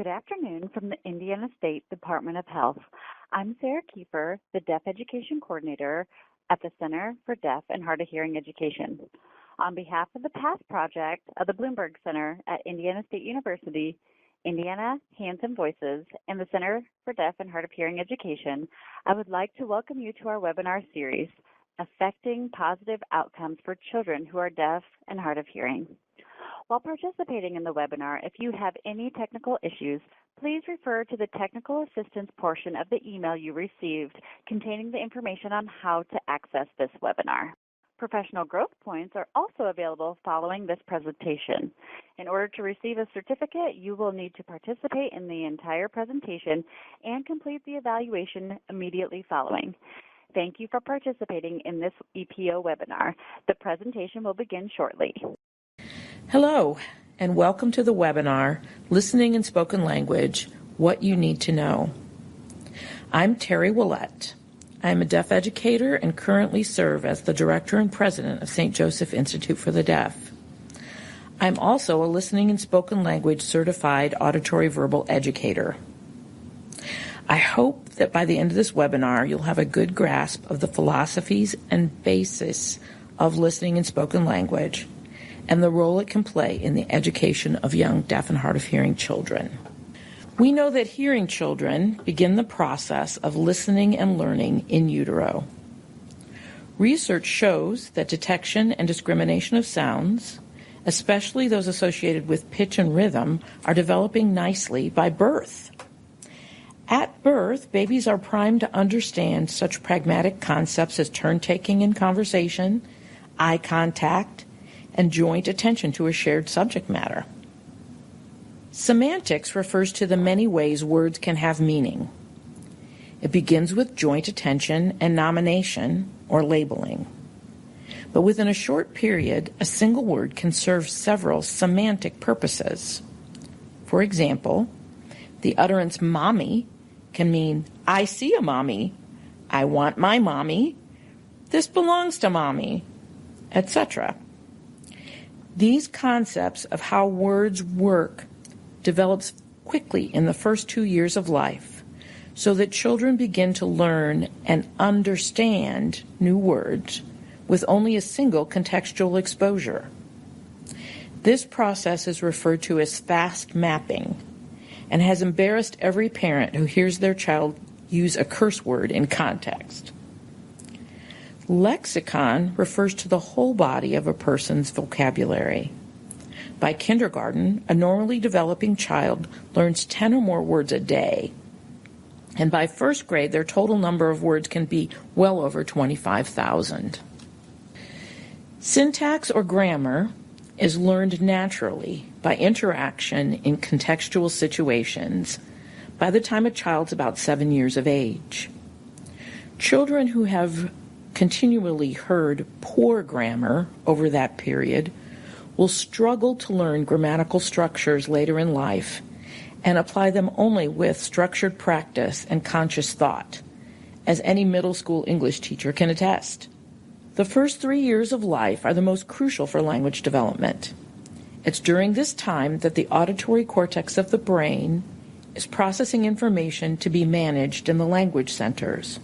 Good afternoon from the Indiana State Department of Health. I'm Sarah Kiefer, the Deaf Education Coordinator at the Center for Deaf and Hard of Hearing Education. On behalf of the PASS project of the Bloomberg Center at Indiana State University, Indiana Hands and Voices, and the Center for Deaf and Hard of Hearing Education, I would like to welcome you to our webinar series, Affecting Positive Outcomes for Children Who Are Deaf and Hard of Hearing. While participating in the webinar, if you have any technical issues, please refer to the technical assistance portion of the email you received containing the information on how to access this webinar. Professional growth points are also available following this presentation. In order to receive a certificate, you will need to participate in the entire presentation and complete the evaluation immediately following. Thank you for participating in this EPO webinar. The presentation will begin shortly. Hello, and welcome to the webinar, Listening in Spoken Language, What You Need to Know. I'm Terry Willett. I'm a deaf educator and currently serve as the Director and President of St. Joseph Institute for the Deaf. I'm also a Listening in Spoken Language Certified Auditory Verbal Educator. I hope that by the end of this webinar, you'll have a good grasp of the philosophies and basis of listening in spoken language and the role it can play in the education of young deaf and hard of hearing children. We know that hearing children begin the process of listening and learning in utero. Research shows that detection and discrimination of sounds, especially those associated with pitch and rhythm, are developing nicely by birth. At birth, babies are primed to understand such pragmatic concepts as turn-taking in conversation, eye contact, and joint attention to a shared subject matter. Semantics refers to the many ways words can have meaning. It begins with joint attention and nomination, or labeling. But within a short period, a single word can serve several semantic purposes. For example, the utterance mommy can mean, I see a mommy, I want my mommy, this belongs to mommy, etc. These concepts of how words work develops quickly in the first 2 years of life, so that children begin to learn and understand new words with only a single contextual exposure. This process is referred to as fast mapping and has embarrassed every parent who hears their child use a curse word in context. Lexicon refers to the whole body of a person's vocabulary. By kindergarten, a normally developing child learns 10 or more words a day, and by first grade, their total number of words can be well over 25,000. Syntax or grammar is learned naturally by interaction in contextual situations by the time a child's about 7 years of age. Children who have continually heard poor grammar over that period will struggle to learn grammatical structures later in life and apply them only with structured practice and conscious thought, as any middle school English teacher can attest. The first 3 years of life are the most crucial for language development. It's during this time that the auditory cortex of the brain is processing information to be managed in the language centers.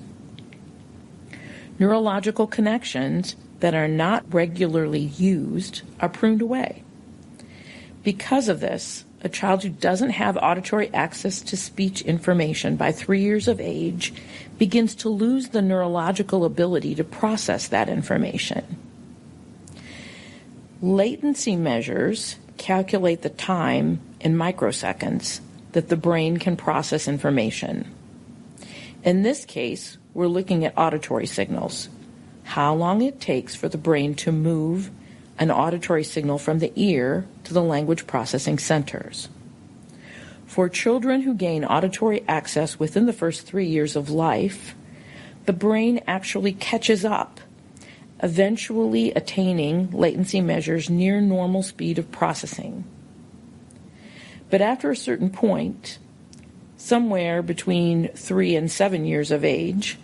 Neurological connections that are not regularly used are pruned away. Because of this, a child who doesn't have auditory access to speech information by 3 years of age begins to lose the neurological ability to process that information. Latency measures calculate the time in microseconds that the brain can process information. In this case, we're looking at auditory signals, how long it takes for the brain to move an auditory signal from the ear to the language processing centers. For children who gain auditory access within the first 3 years of life, the brain actually catches up, eventually attaining latency measures near normal speed of processing. But after a certain point, somewhere between 3 and 7 years of age,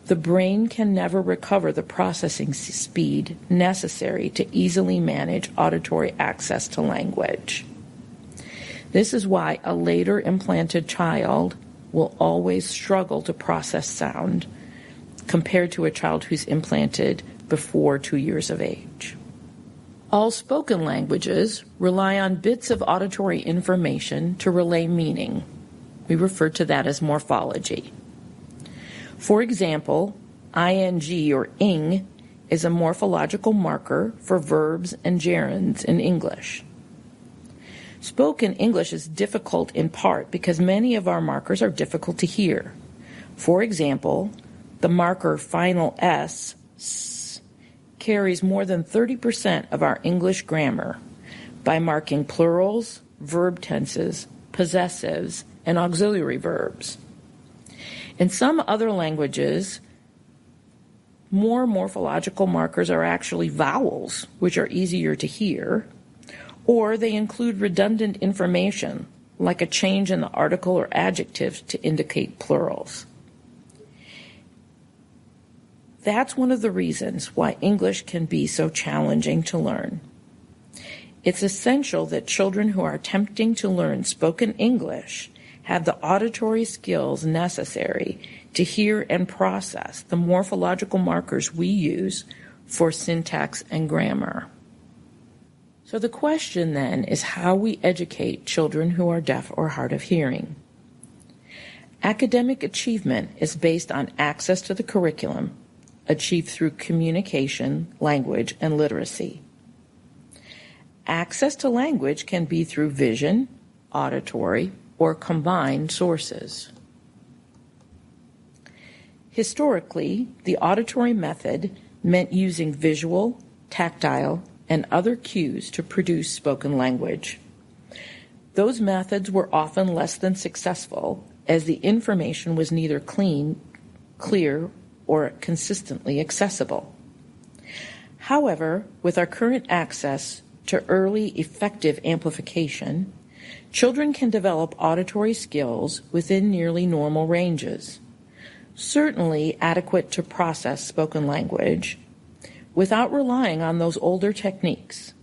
the brain can never recover the processing speed necessary to easily manage auditory access to language. This is why a later implanted child will always struggle to process sound compared to a child who's implanted before 2 years of age. All spoken languages rely on bits of auditory information to relay meaning. We refer to that as morphology. For example, ing or ing is a morphological marker for verbs and gerunds in English. Spoken English is difficult in part because many of our markers are difficult to hear. For example, the marker final S carries more than 30% of our English grammar by marking plurals, verb tenses, possessives, and auxiliary verbs. In some other languages, more morphological markers are actually vowels, which are easier to hear, or they include redundant information, like a change in the article or adjective to indicate plurals. That's one of the reasons why English can be so challenging to learn. It's essential that children who are attempting to learn spoken English have the auditory skills necessary to hear and process the morphological markers we use for syntax and grammar. So the question then is how we educate children who are deaf or hard of hearing. Academic achievement is based on access to the curriculum achieved through communication, language, and literacy. Access to language can be through vision, auditory, or combined sources. Historically, the auditory method meant using visual, tactile, and other cues to produce spoken language. Those methods were often less than successful, as the information was neither clear, or consistently accessible. However, with our current access to early effective amplification, children can develop auditory skills within nearly normal ranges, certainly adequate to process spoken language, without relying on those older techniques.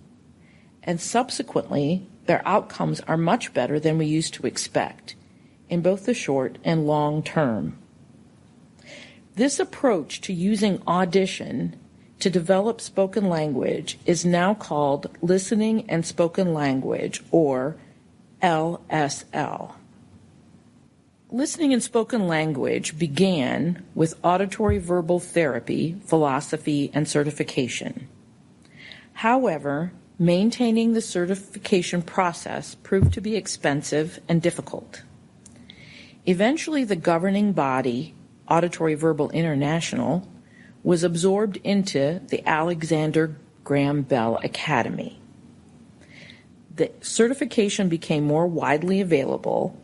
And subsequently, their outcomes are much better than we used to expect, in both the short and long term. This approach to using audition to develop spoken language is now called Listening and Spoken Language, or LSL. Listening and spoken language began with auditory verbal therapy, philosophy, and certification. However, maintaining the certification process proved to be expensive and difficult. Eventually, the governing body, Auditory Verbal International, was absorbed into the Alexander Graham Bell Academy. The certification became more widely available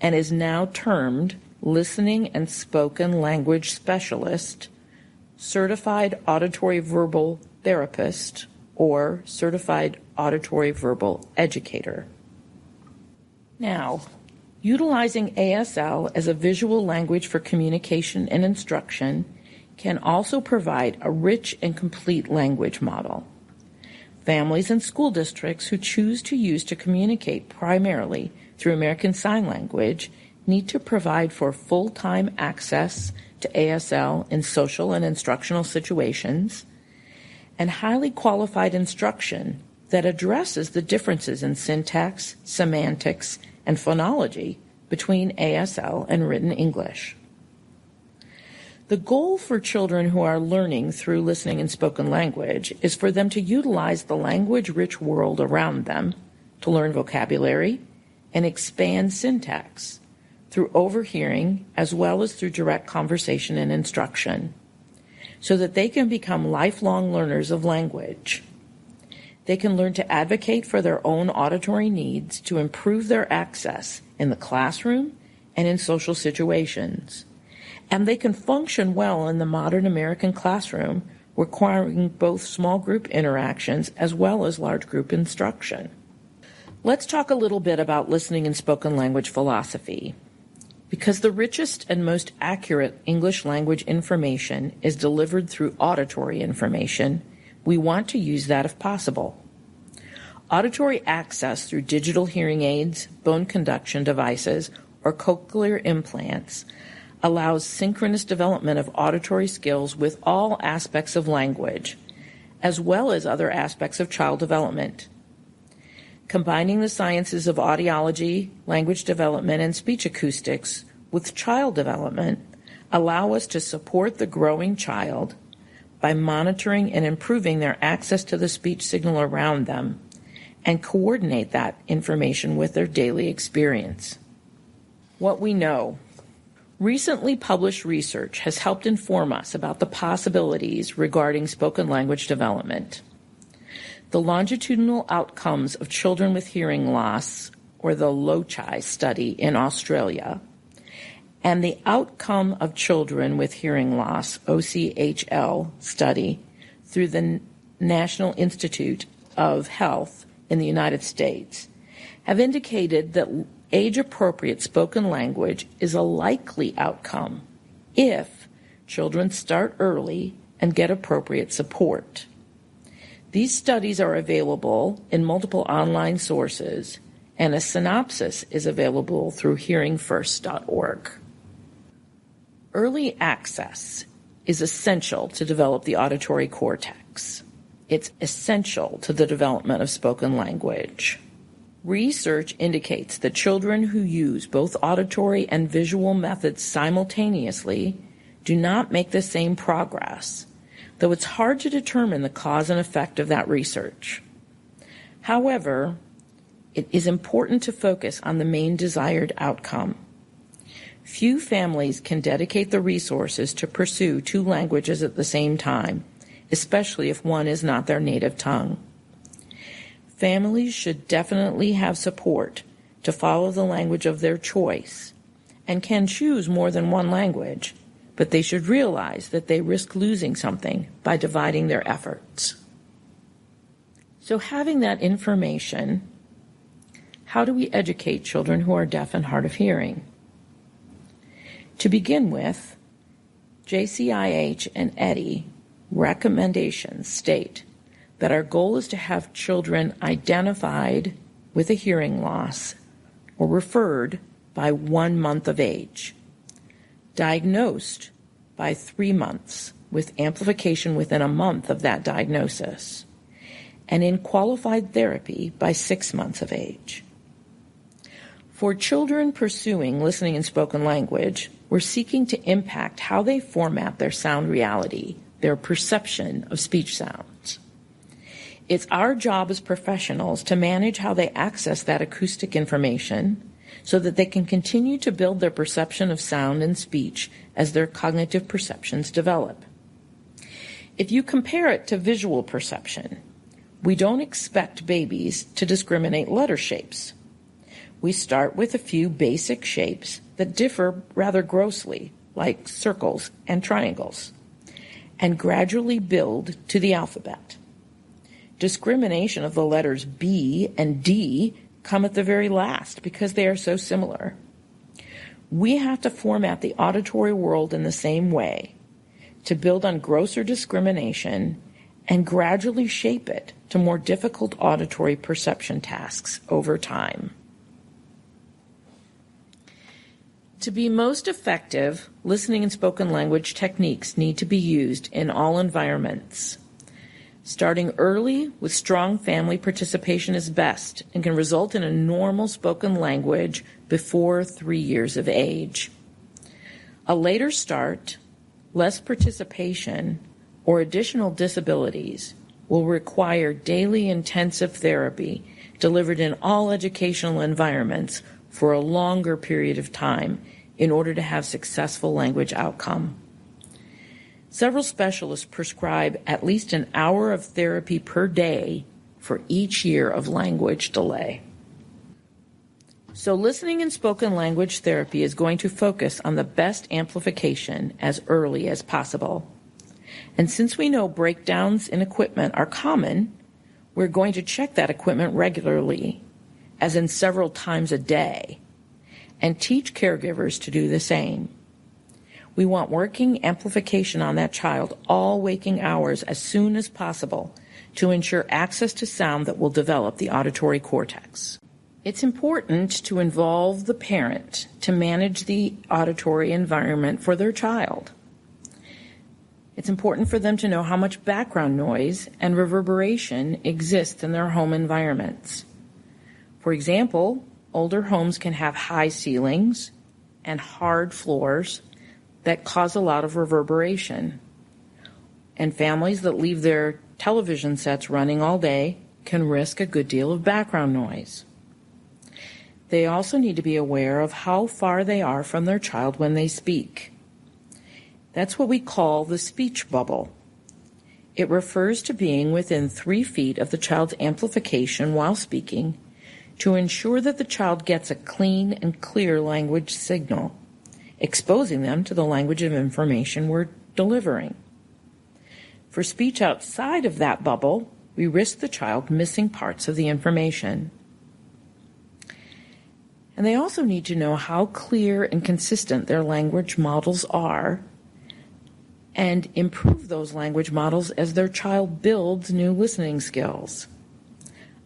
and is now termed Listening and Spoken Language Specialist, Certified Auditory Verbal Therapist, or Certified Auditory Verbal Educator. Now, utilizing ASL as a visual language for communication and instruction can also provide a rich and complete language model. Families and school districts who choose to use to communicate primarily through American Sign Language need to provide for full-time access to ASL in social and instructional situations and highly qualified instruction that addresses the differences in syntax, semantics, and phonology between ASL and written English. The goal for children who are learning through listening and spoken language is for them to utilize the language-rich world around them to learn vocabulary and expand syntax through overhearing as well as through direct conversation and instruction, so that they can become lifelong learners of language. They can learn to advocate for their own auditory needs to improve their access in the classroom and in social situations. And they can function well in the modern American classroom, requiring both small group interactions as well as large group instruction. Let's talk a little bit about listening and spoken language philosophy. Because the richest and most accurate English language information is delivered through auditory information, we want to use that if possible. Auditory access through digital hearing aids, bone conduction devices, or cochlear implants allows synchronous development of auditory skills with all aspects of language, as well as other aspects of child development. Combining the sciences of audiology, language development, and speech acoustics with child development allow us to support the growing child by monitoring and improving their access to the speech signal around them and coordinate that information with their daily experience. What we know. Recently published research has helped inform us about the possibilities regarding spoken language development. The longitudinal outcomes of children with hearing loss, or the LOCHI study in Australia, and the outcome of children with hearing loss, OCHL study, through the National Institute of Health in the United States, have indicated that age-appropriate spoken language is a likely outcome if children start early and get appropriate support. These studies are available in multiple online sources, and a synopsis is available through hearingfirst.org. Early access is essential to develop the auditory cortex. It's essential to the development of spoken language. Research indicates that children who use both auditory and visual methods simultaneously do not make the same progress, though it's hard to determine the cause and effect of that research. However, it is important to focus on the main desired outcome. Few families can dedicate the resources to pursue two languages at the same time, especially if one is not their native tongue. Families should definitely have support to follow the language of their choice and can choose more than one language, but they should realize that they risk losing something by dividing their efforts. So having that information, how do we educate children who are deaf and hard of hearing? To begin with, JCIH and EDI recommendations state that our goal is to have children identified with a hearing loss or referred by 1 month of age, diagnosed by 3 months with amplification within a month of that diagnosis, and in qualified therapy by 6 months of age. For children pursuing listening and spoken language, we're seeking to impact how they format their sound reality, their perception of speech sounds. It's our job as professionals to manage how they access that acoustic information so that they can continue to build their perception of sound and speech as their cognitive perceptions develop. If you compare it to visual perception, we don't expect babies to discriminate letter shapes. We start with a few basic shapes that differ rather grossly, like circles and triangles, and gradually build to the alphabet. Discrimination of the letters B and D come at the very last because they are so similar. We have to format the auditory world in the same way to build on grosser discrimination and gradually shape it to more difficult auditory perception tasks over time. To be most effective, listening and spoken language techniques need to be used in all environments. Starting early with strong family participation is best and can result in a normal spoken language before 3 years of age. A later start, less participation, or additional disabilities will require daily intensive therapy delivered in all educational environments for a longer period of time in order to have successful language outcome. Several specialists prescribe at least an hour of therapy per day for each year of language delay. So listening and spoken language therapy is going to focus on the best amplification as early as possible. And since we know breakdowns in equipment are common, we're going to check that equipment regularly, as in several times a day, and teach caregivers to do the same. We want working amplification on that child all waking hours as soon as possible to ensure access to sound that will develop the auditory cortex. It's important to involve the parent to manage the auditory environment for their child. It's important for them to know how much background noise and reverberation exists in their home environments. For example, older homes can have high ceilings and hard floors that cause a lot of reverberation. And families that leave their television sets running all day can risk a good deal of background noise. They also need to be aware of how far they are from their child when they speak. That's what we call the speech bubble. It refers to being within 3 feet of the child's amplification while speaking to ensure that the child gets a clean and clear language signal, exposing them to the language of information we're delivering. For speech outside of that bubble, we risk the child missing parts of the information. And they also need to know how clear and consistent their language models are and improve those language models as their child builds new listening skills.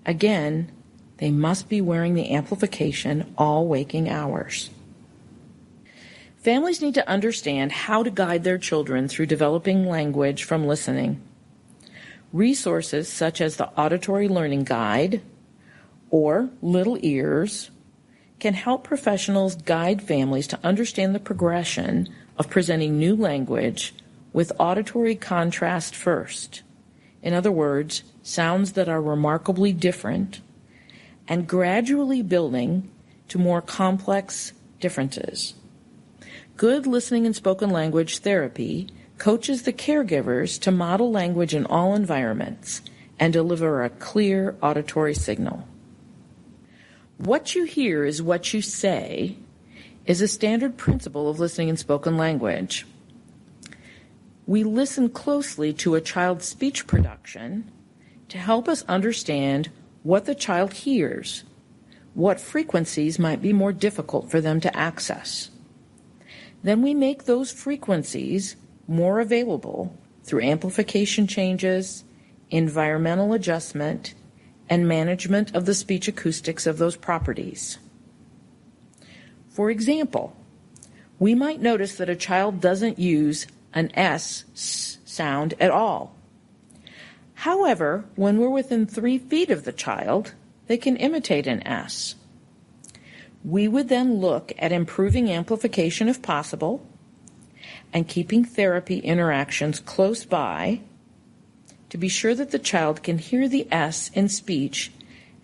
Again, they must be wearing the amplification all waking hours. Families need to understand how to guide their children through developing language from listening. Resources such as the Auditory Learning Guide or Little Ears can help professionals guide families to understand the progression of presenting new language with auditory contrast first. In other words, sounds that are remarkably different, and gradually building to more complex differences. Good listening and spoken language therapy coaches the caregivers to model language in all environments and deliver a clear auditory signal. What you hear is what you say is a standard principle of listening and spoken language. We listen closely to a child's speech production to help us understand what the child hears, what frequencies might be more difficult for them to access. Then we make those frequencies more available through amplification changes, environmental adjustment, and management of the speech acoustics of those properties. For example, we might notice that a child doesn't use an S sound at all. However, when we're within 3 feet of the child, they can imitate an S. We would then look at improving amplification if possible and keeping therapy interactions close by to be sure that the child can hear the S in speech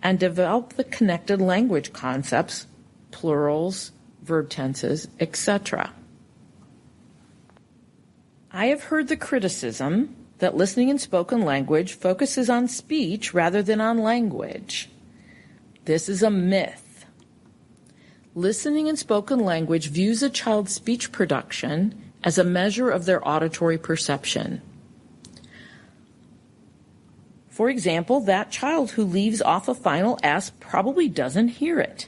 and develop the connected language concepts, plurals, verb tenses, etc. I have heard the criticism that listening and spoken language focuses on speech rather than on language. This is a myth. Listening and spoken language views a child's speech production as a measure of their auditory perception. For example, that child who leaves off a final S probably doesn't hear it,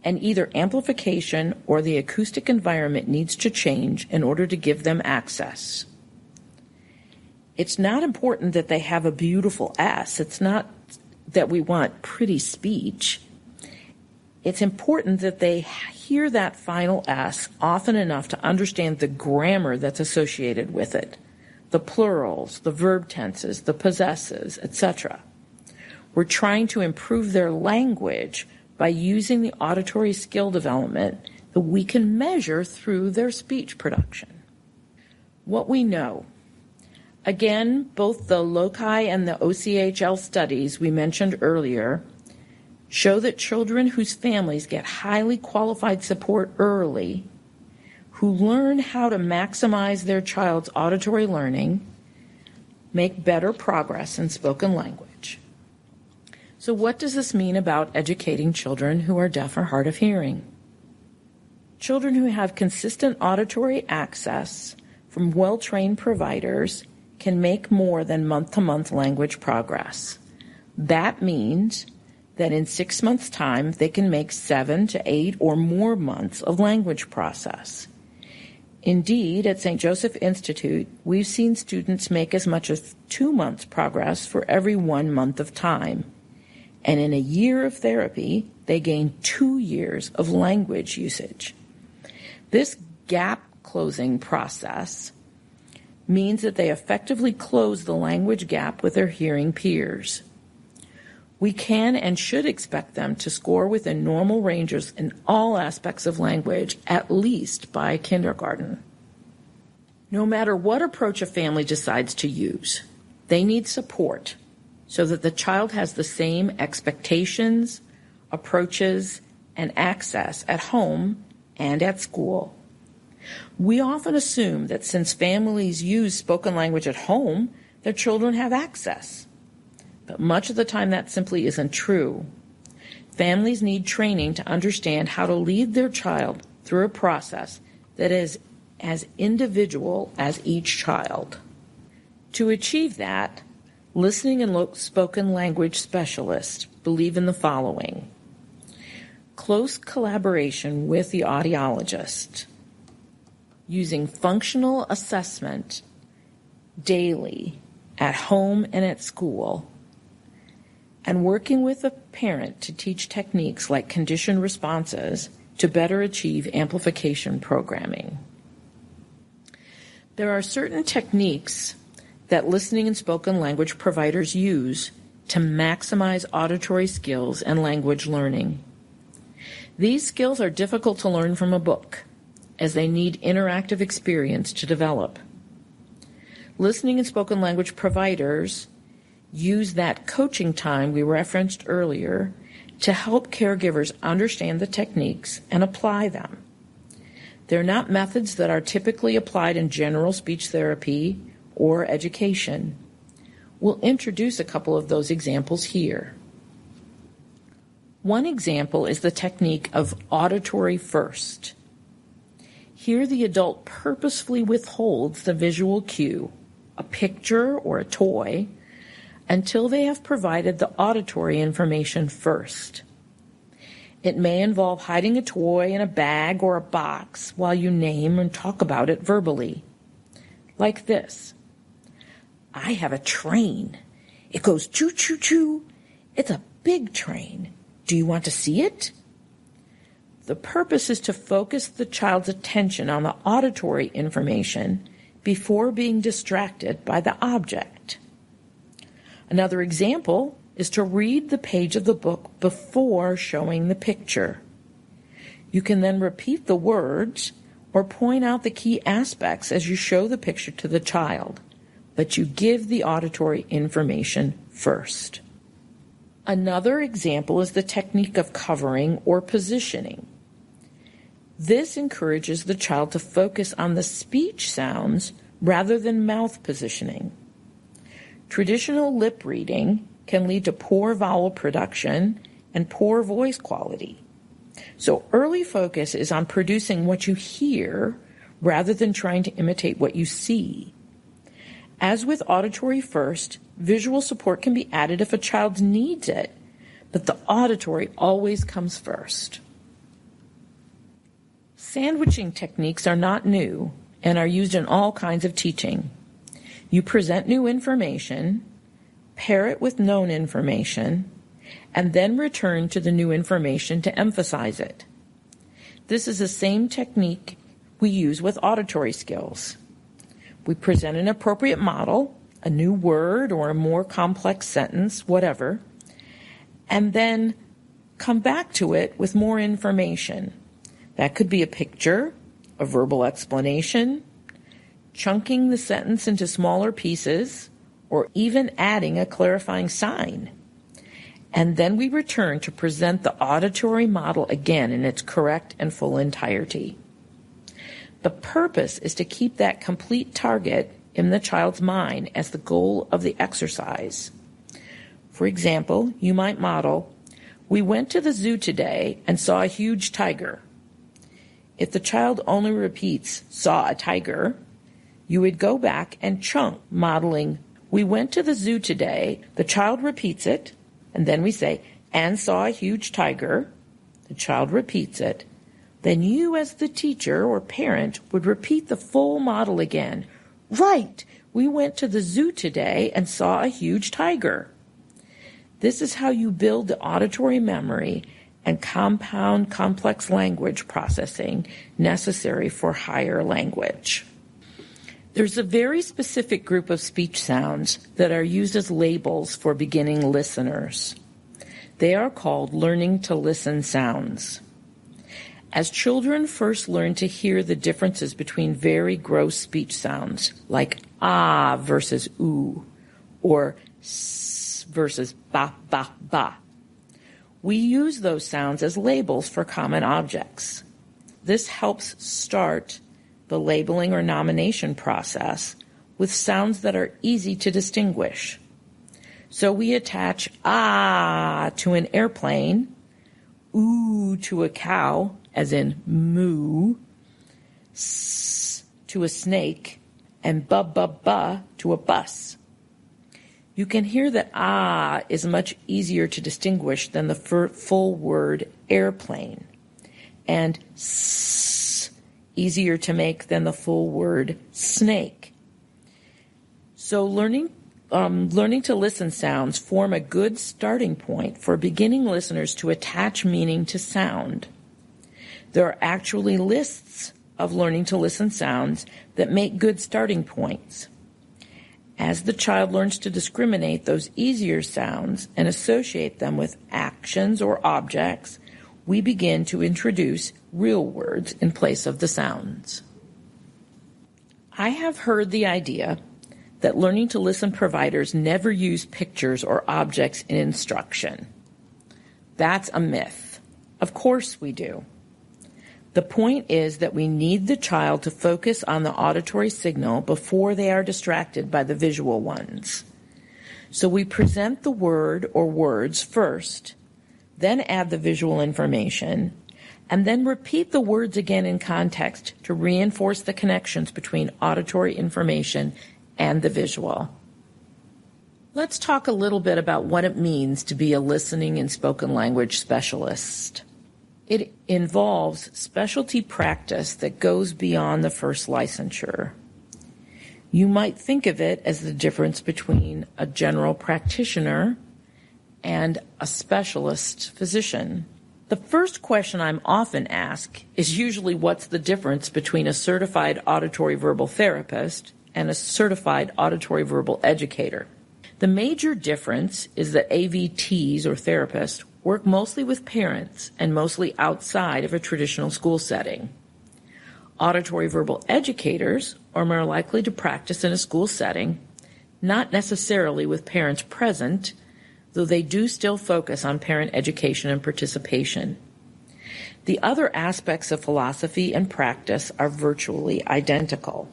and either amplification or the acoustic environment needs to change in order to give them access. It's not important that they have a beautiful S. It's not that we want pretty speech. It's important that they hear that final S often enough to understand the grammar that's associated with it, the plurals, the verb tenses, the possessives, etc. We're trying to improve their language by using the auditory skill development that we can measure through their speech production. What we know. Again, both the LOCI and the OCHL studies we mentioned earlier show that children whose families get highly qualified support early, who learn how to maximize their child's auditory learning, make better progress in spoken language. So what does this mean about educating children who are deaf or hard of hearing? Children who have consistent auditory access from well-trained providers can make more than month-to-month language progress. That means that in 6 months' time, they can make 7 to 8 or more months of language process. Indeed, at St. Joseph Institute, we've seen students make as much as 2 months progress for every 1 month of time. And in a year of therapy, they gain 2 years of language usage. This gap closing process means that they effectively close the language gap with their hearing peers. We can and should expect them to score within normal ranges in all aspects of language, at least by kindergarten. No matter what approach a family decides to use, they need support so that the child has the same expectations, approaches, and access at home and at school. We often assume that since families use spoken language at home, their children have access. But much of the time that simply isn't true. Families need training to understand how to lead their child through a process that is as individual as each child. To achieve that, listening and spoken language specialists believe in the following: close collaboration with the audiologist, using functional assessment daily at home and at school, and working with a parent to teach techniques like conditioned responses to better achieve amplification programming. There are certain techniques that listening and spoken language providers use to maximize auditory skills and language learning. These skills are difficult to learn from a book, as they need interactive experience to develop. Listening and spoken language providers use that coaching time we referenced earlier to help caregivers understand the techniques and apply them. They're not methods that are typically applied in general speech therapy or education. We'll introduce a couple of those examples here. One example is the technique of auditory first. Here the adult purposefully withholds the visual cue, a picture or a toy, until they have provided the auditory information first. It may involve hiding a toy in a bag or a box while you name and talk about it verbally. Like this: I have a train. It goes choo-choo-choo. It's a big train. Do you want to see it? The purpose is to focus the child's attention on the auditory information before being distracted by the object. Another example is to read the page of the book before showing the picture. You can then repeat the words or point out the key aspects as you show the picture to the child, but you give the auditory information first. Another example is the technique of covering or positioning. This encourages the child to focus on the speech sounds rather than mouth positioning. Traditional lip reading can lead to poor vowel production and poor voice quality. So early focus is on producing what you hear rather than trying to imitate what you see. As with auditory first, visual support can be added if a child needs it, but the auditory always comes first. Sandwiching techniques are not new and are used in all kinds of teaching. You present new information, pair it with known information, and then return to the new information to emphasize it. This is the same technique we use with auditory skills. We present an appropriate model, a new word or a more complex sentence, whatever, and then come back to it with more information. That could be a picture, a verbal explanation, chunking the sentence into smaller pieces, or even adding a clarifying sign. And then we return to present the auditory model again in its correct and full entirety. The purpose is to keep that complete target in the child's mind as the goal of the exercise. For example, you might model, "We went to the zoo today and saw a huge tiger." If the child only repeats, "saw a tiger," you would go back and chunk, modeling, "We went to the zoo today." The child repeats it, and then we say, "and saw a huge tiger." The child repeats it. Then you, as the teacher or parent, would repeat the full model again. Right, we went to the zoo today and saw a huge tiger. This is how you build the auditory memory and compound complex language processing necessary for higher language. There's a very specific group of speech sounds that are used as labels for beginning listeners. They are called learning to listen sounds. As children first learn to hear the differences between very gross speech sounds, like ah versus ooh, or s versus ba, ba, ba, we use those sounds as labels for common objects. This helps start the labeling or nomination process with sounds that are easy to distinguish. So we attach ah to an airplane, ooh to a cow, as in moo, s to a snake, and ba ba ba to a bus. You can hear that ah is much easier to distinguish than the full word airplane, and s easier to make than the full word snake. So learning to listen sounds form a good starting point for beginning listeners to attach meaning to sound. There are actually lists of learning to listen sounds that make good starting points. As the child learns to discriminate those easier sounds and associate them with actions or objects, we begin to introduce real words in place of the sounds. I have heard the idea that learning to listen providers never use pictures or objects in instruction. That's a myth. Of course we do. The point is that we need the child to focus on the auditory signal before they are distracted by the visual ones. So we present the word or words first, then add the visual information, and then repeat the words again in context to reinforce the connections between auditory information and the visual. Let's talk a little bit about what it means to be a listening and spoken language specialist. It involves specialty practice that goes beyond the first licensure. You might think of it as the difference between a general practitioner and a specialist physician. The first question I'm often asked is usually what's the difference between a certified auditory verbal therapist and a certified auditory verbal educator. The major difference is that AVTs or therapists work mostly with parents and mostly outside of a traditional school setting. Auditory verbal educators are more likely to practice in a school setting, not necessarily with parents present, though they do still focus on parent education and participation. The other aspects of philosophy and practice are virtually identical.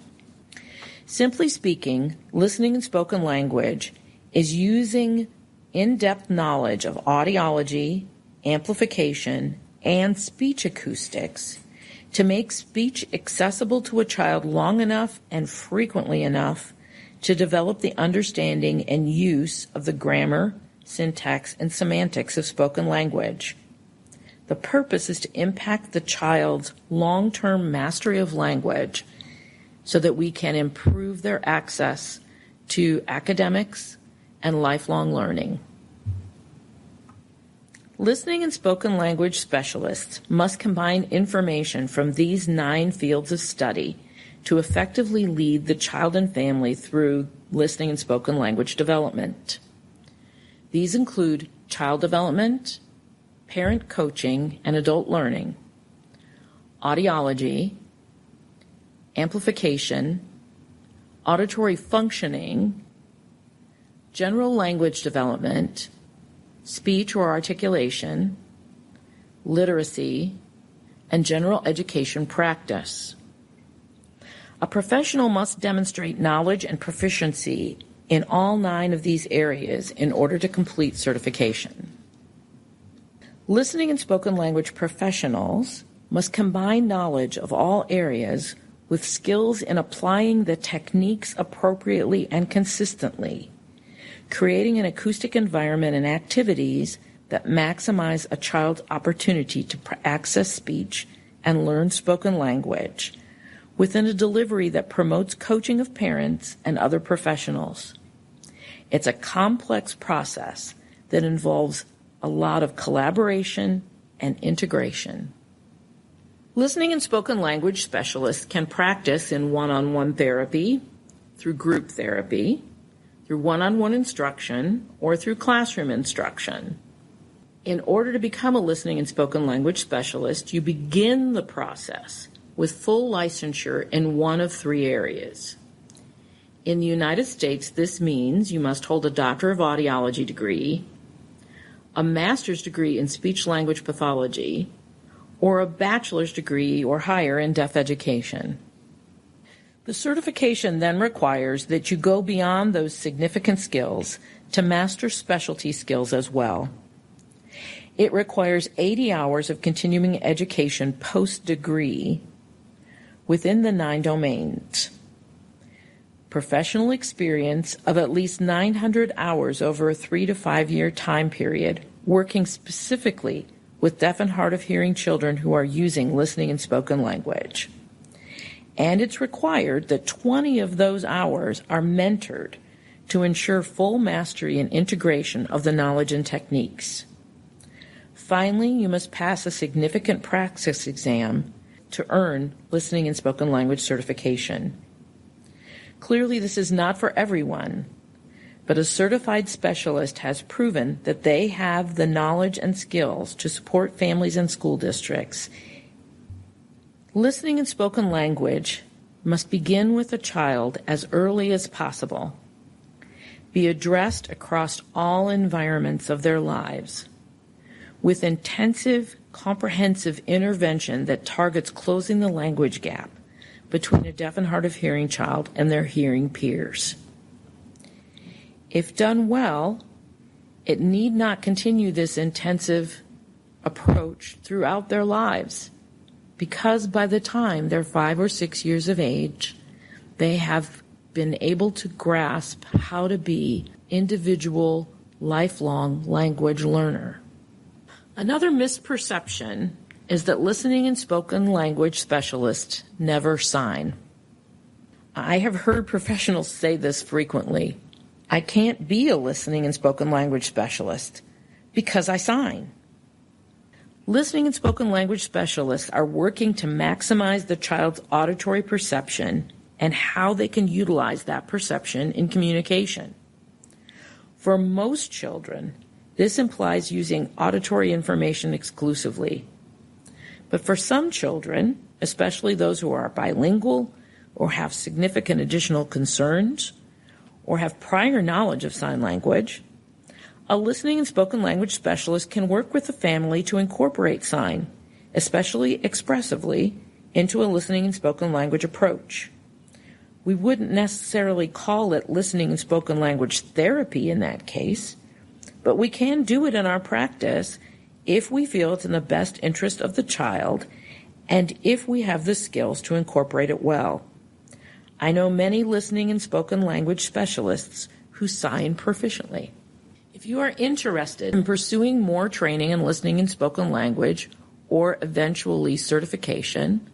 Simply speaking, listening and spoken language is using in-depth knowledge of audiology, amplification, and speech acoustics to make speech accessible to a child long enough and frequently enough to develop the understanding and use of the grammar, syntax, and semantics of spoken language. The purpose is to impact the child's long-term mastery of language so that we can improve their access to academics and lifelong learning. Listening and spoken language specialists must combine information from these 9 fields of study to effectively lead the child and family through listening and spoken language development. These include child development, parent coaching and adult learning, audiology, amplification, auditory functioning, general language development, speech or articulation, literacy, and general education practice. A professional must demonstrate knowledge and proficiency in all 9 of these areas in order to complete certification. Listening and spoken language professionals must combine knowledge of all areas with skills in applying the techniques appropriately and consistently, creating an acoustic environment and activities that maximize a child's opportunity to access speech and learn spoken language within a delivery that promotes coaching of parents and other professionals. It's a complex process that involves a lot of collaboration and integration. Listening and spoken language specialists can practice in one-on-one therapy, through group therapy, through one-on-one instruction, or through classroom instruction. In order to become a listening and spoken language specialist, you begin the process with full licensure in one of three areas. In the United States, this means you must hold a Doctor of Audiology degree, a master's degree in speech-language pathology, or a bachelor's degree or higher in deaf education. The certification then requires that you go beyond those significant skills to master specialty skills as well. It requires 80 hours of continuing education post-degree within the 9 domains. Professional experience of at least 900 hours over a 3 to 5 year time period, working specifically with deaf and hard of hearing children who are using listening and spoken language. And it's required that 20 of those hours are mentored to ensure full mastery and integration of the knowledge and techniques. Finally, you must pass a significant praxis exam to earn listening and spoken language certification. Clearly, this is not for everyone, but a certified specialist has proven that they have the knowledge and skills to support families and school districts. Listening and spoken language must begin with a child as early as possible, be addressed across all environments of their lives, with intensive, comprehensive intervention that targets closing the language gap between a deaf and hard of hearing child and their hearing peers. If done well, it need not continue this intensive approach throughout their lives, because by the time they're 5 or 6 years of age, they have been able to grasp how to be individual, lifelong language learner. Another misperception is that listening and spoken language specialists never sign. I have heard professionals say this frequently. I can't be a listening and spoken language specialist because I sign. Listening and spoken language specialists are working to maximize the child's auditory perception and how they can utilize that perception in communication. For most children, this implies using auditory information exclusively. But for some children, especially those who are bilingual or have significant additional concerns or have prior knowledge of sign language, a listening and spoken language specialist can work with the family to incorporate sign, especially expressively, into a listening and spoken language approach. We wouldn't necessarily call it listening and spoken language therapy in that case, but we can do it in our practice if we feel it's in the best interest of the child and if we have the skills to incorporate it well. I know many listening and spoken language specialists who sign proficiently. If you are interested in pursuing more training in listening and spoken language or eventually certification,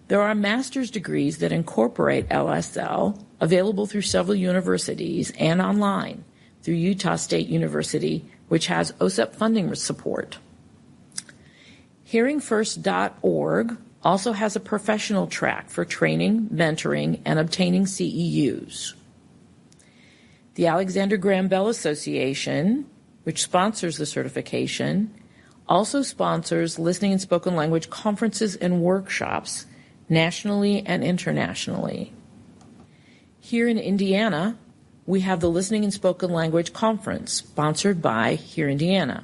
there are master's degrees that incorporate LSL available through several universities and online through Utah State University, which has OSEP funding support. HearingFirst.org also has a professional track for training, mentoring, and obtaining CEUs. The Alexander Graham Bell Association, which sponsors the certification, also sponsors listening and spoken language conferences and workshops nationally and internationally. Here in Indiana, we have the Listening and Spoken Language Conference, sponsored by Hear Indiana.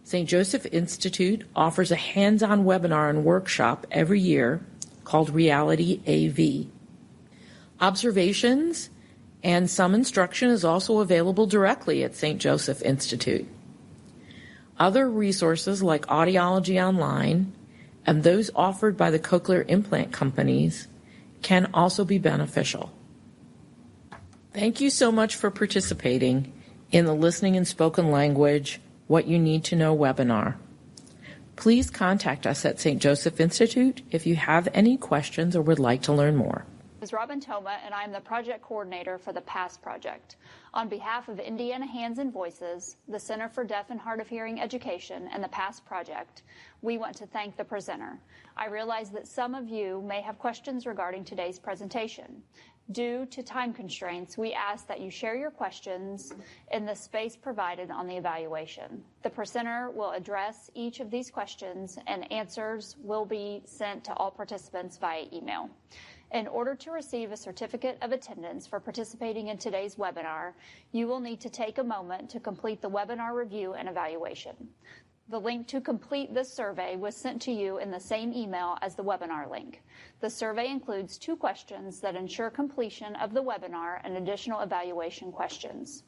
St. Joseph Institute offers a hands-on webinar and workshop every year called Reality AV. Observations and some instruction is also available directly at St. Joseph Institute. Other resources like Audiology Online and those offered by the cochlear implant companies can also be beneficial. Thank you so much for participating in the Listening and Spoken Language What You Need to Know webinar. Please contact us at St. Joseph Institute if you have any questions or would like to learn more. This is Robin Toma, and I am the project coordinator for the PASS project. On behalf of Indiana Hands and Voices, the Center for Deaf and Hard of Hearing Education, and the PASS project, we want to thank the presenter. I realize that some of you may have questions regarding today's presentation. Due to time constraints, we ask that you share your questions in the space provided on the evaluation. The presenter will address each of these questions, and answers will be sent to all participants via email. In order to receive a certificate of attendance for participating in today's webinar, you will need to take a moment to complete the webinar review and evaluation. The link to complete this survey was sent to you in the same email as the webinar link. The survey includes 2 questions that ensure completion of the webinar and additional evaluation questions.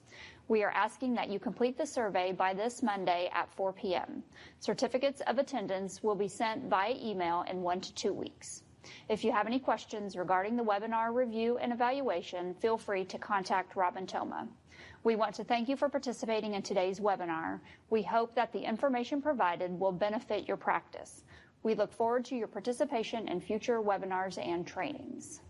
We are asking that you complete the survey by this Monday at 4 p.m. Certificates of attendance will be sent via email in 1 to 2 weeks. If you have any questions regarding the webinar review and evaluation, feel free to contact Robin Toma. We want to thank you for participating in today's webinar. We hope that the information provided will benefit your practice. We look forward to your participation in future webinars and trainings.